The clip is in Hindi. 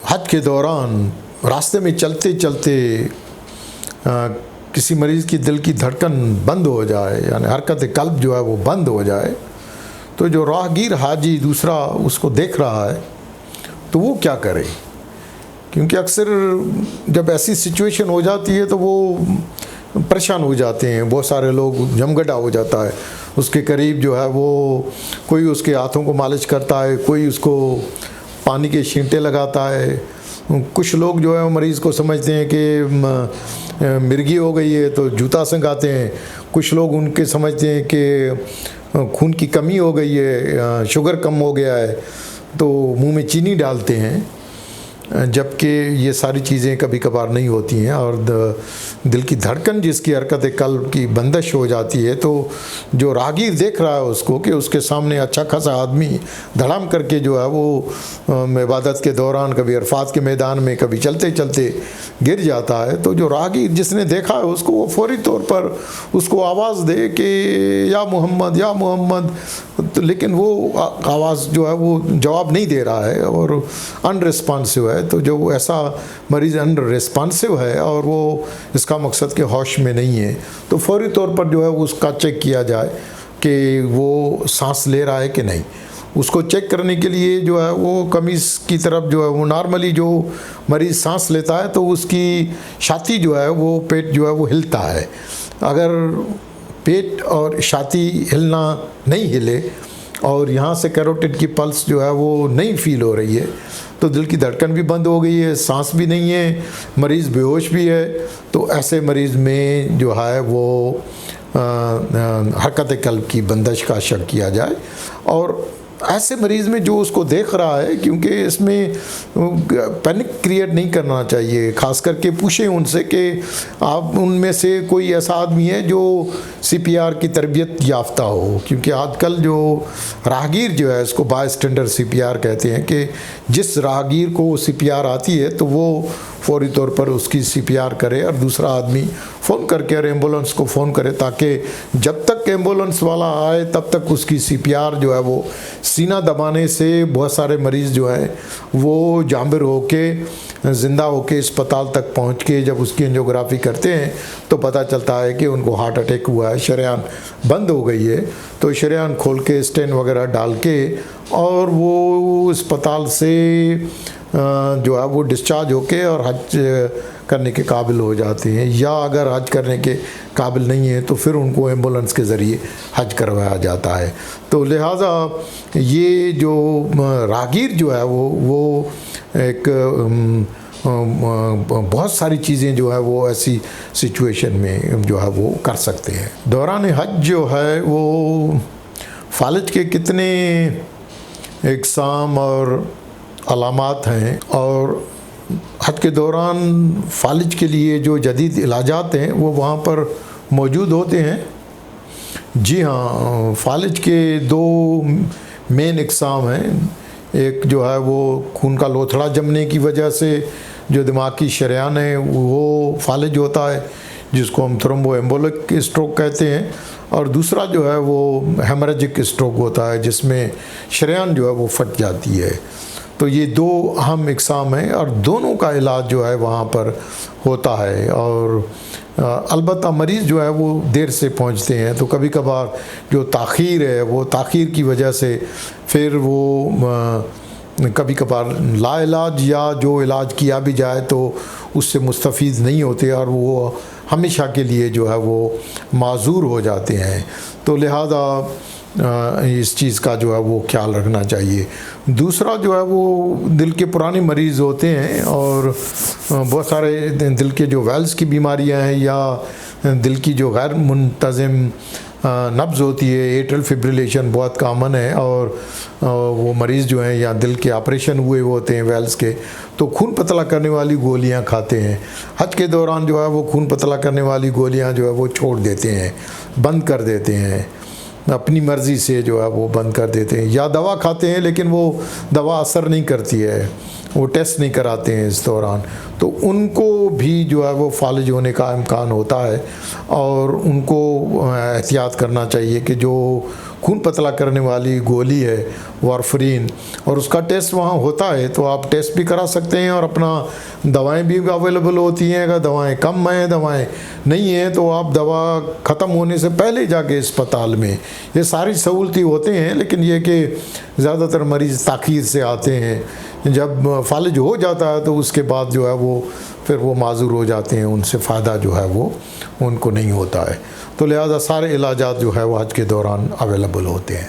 हज के दौरान रास्ते में चलते चलते किसी मरीज़ की दिल की धड़कन बंद हो जाए, यानी हरकत कल्ब जो है वो बंद हो जाए, तो जो राहगीर हाजी दूसरा उसको देख रहा है तो वो क्या करे। क्योंकि अक्सर जब ऐसी सिचुएशन हो जाती है तो वो परेशान हो जाते हैं, बहुत सारे लोग जमगटा हो जाता है उसके करीब, जो है वो कोई उसके हाथों को मालिश करता है, कोई उसको पानी के छींटे लगाता है। कुछ लोग जो है वो मरीज़ को समझते हैं कि मिर्गी हो गई है तो जूता संगाते हैं, कुछ लोग उनके समझते हैं कि खून की कमी हो गई है, शुगर कम हो गया है तो मुंह में चीनी डालते हैं, जबकि ये सारी चीज़ें कभी कभार नहीं होती हैं। और दिल की धड़कन जिसकी हरकत कल्ब की बंदिश हो जाती है, तो जो राहगीर देख रहा है उसको कि उसके सामने अच्छा खासा आदमी धड़ाम करके जो है वो इबादत के दौरान कभी अरफात के मैदान में कभी चलते चलते गिर जाता है, तो जो राहगीर जिसने देखा है उसको वो फौरी तौर पर उसको आवाज़ दे कि या मोहम्मद या मोहम्मद, तो लेकिन वो आवाज़ जो है वो जवाब नहीं दे रहा है और अनरिस्पॉन्सिव है। तो जो ऐसा मरीज़ अनरिस्पॉन्सिव है और वो इसका मकसद के होश में नहीं है, तो फौरी तौर पर जो है उसका चेक किया जाए कि वो सांस ले रहा है कि नहीं। उसको चेक करने के लिए जो है वो कमीज़ की तरफ जो है वो नॉर्मली जो मरीज़ सांस लेता है तो उसकी छाती जो है वो पेट जो है वो हिलता है। अगर पेट और छाती हिलना नहीं हिले और यहाँ से कैरोटिड की पल्स जो है वो नहीं फील हो रही है, तो दिल की धड़कन भी बंद हो गई है, सांस भी नहीं है, मरीज़ बेहोश भी है, तो ऐसे मरीज़ में जो है वो हरकत कल्ब की बंदिश का शक किया जाए। और ऐसे मरीज़ में जो उसको देख रहा है, क्योंकि इसमें पैनिक क्रिएट नहीं करना चाहिए, ख़ास करके पूछें उनसे कि आप उनमें से कोई ऐसा आदमी है जो सीपीआर की तरबियत याफ्ता हो, क्योंकि आजकल जो राहगीर जो है इसको बाय स्टैंडर्ड सीपीआर कहते हैं कि जिस राहगीर को सीपीआर आती है तो वो फौरी तौर पर उसकी सीपीआर करे और दूसरा आदमी फ़ोन करके और एम्बुलेंस को फ़ोन करे, ताकि जब तक एम्बुलेंस वाला आए तब तक उसकी सीपीआर जो है वो सीना दबाने से बहुत सारे मरीज़ जो हैं वो जांबिर होके ज़िंदा होके अस्पताल तक पहुंच के जब उसकी एंजियोग्राफी करते हैं तो पता चलता है कि उनको हार्ट अटैक हुआ है, शरेआन बंद हो गई है। तो शरेआन खोल के स्टेन वगैरह डाल के और वो अस्पताल से जो है वो डिस्चार्ज होके और हज करने के काबिल हो जाते हैं, या अगर हज करने के काबिल नहीं है तो फिर उनको एम्बुलेंस के ज़रिए हज करवाया जाता है। तो लिहाजा ये जो राहगीर जो है वो एक बहुत सारी चीज़ें जो है वो ऐसी सिचुएशन में जो है वो कर सकते हैं। दौरान हज जो है वो फालिज के कितने इक़साम और अलामात हैं, और हज के दौरान फालिज के लिए जो जदीद इलाजात हैं वो वहाँ पर मौजूद होते हैं। जी हाँ, फालिज के दो मेन इक़साम हैं। एक जो है वो खून का लोथड़ा जमने की वजह से जो दिमाग की शरेआन है वो फालिज होता है, जिसको हम थ्रोम्बोएम्बोलिक स्ट्रोक कहते हैं, और दूसरा जो है वो हेमरेजिक स्ट्रोक होता है जिसमें शरेआन जो है वो फट जाती है। तो ये दो अहम इक़साम हैं और दोनों का इलाज जो है वहाँ पर होता है। और अलबत्ता मरीज़ जो है वो देर से पहुँचते हैं, तो कभी कभार जो ताख़ीर है वो ताख़ीर की वजह से फिर वो कभी कभार लाइलाज या जो इलाज किया भी जाए तो उससे मुस्तफ़ीद नहीं होते और वो हमेशा के लिए जो है वो माज़ूर हो जाते हैं। तो लिहाजा इस चीज़ का जो है वो ख्याल रखना चाहिए। दूसरा जो है वो दिल के पुराने मरीज़ होते हैं और बहुत सारे दिल के जो वेल्स की बीमारियां हैं या दिल की जो गैर मुंतज़िम नब्ज़ होती है, एट्रियल फिब्रिलेशन बहुत कॉमन है, और वो मरीज़ जो हैं या दिल के ऑपरेशन हुए होते हैं वेल्स के, तो खून पतला करने वाली गोलियां खाते हैं। हज के दौरान जो है वो खून पतला करने वाली गोलियां जो है वो छोड़ देते हैं, बंद कर देते हैं, अपनी मर्ज़ी से जो है वो बंद कर देते हैं, या दवा खाते हैं लेकिन वो दवा असर नहीं करती है, वो टेस्ट नहीं कराते हैं इस दौरान, तो उनको भी जो है वो फालिज होने का इम्कान होता है। और उनको एहतियात करना चाहिए कि जो खून पतला करने वाली गोली है वारफरीन, और उसका टेस्ट वहाँ होता है, तो आप टेस्ट भी करा सकते हैं और अपना दवाएं भी अवेलेबल होती हैं। अगर दवाएं कम हैं, दवाएं नहीं हैं, तो आप दवा ख़त्म होने से पहले जाके अस्पताल में, ये सारी सहूलतें होते हैं। लेकिन ये कि ज़्यादातर मरीज़ ताख़ीर से आते हैं, जब फालिज हो जाता है तो उसके बाद जो है वो फिर वो माजूर हो जाते हैं, उनसे फ़ायदा जो है वो उनको नहीं होता है। तो लिहाजा सारे इलाजात जो है वो हज के दौरान अवेलेबल होते हैं।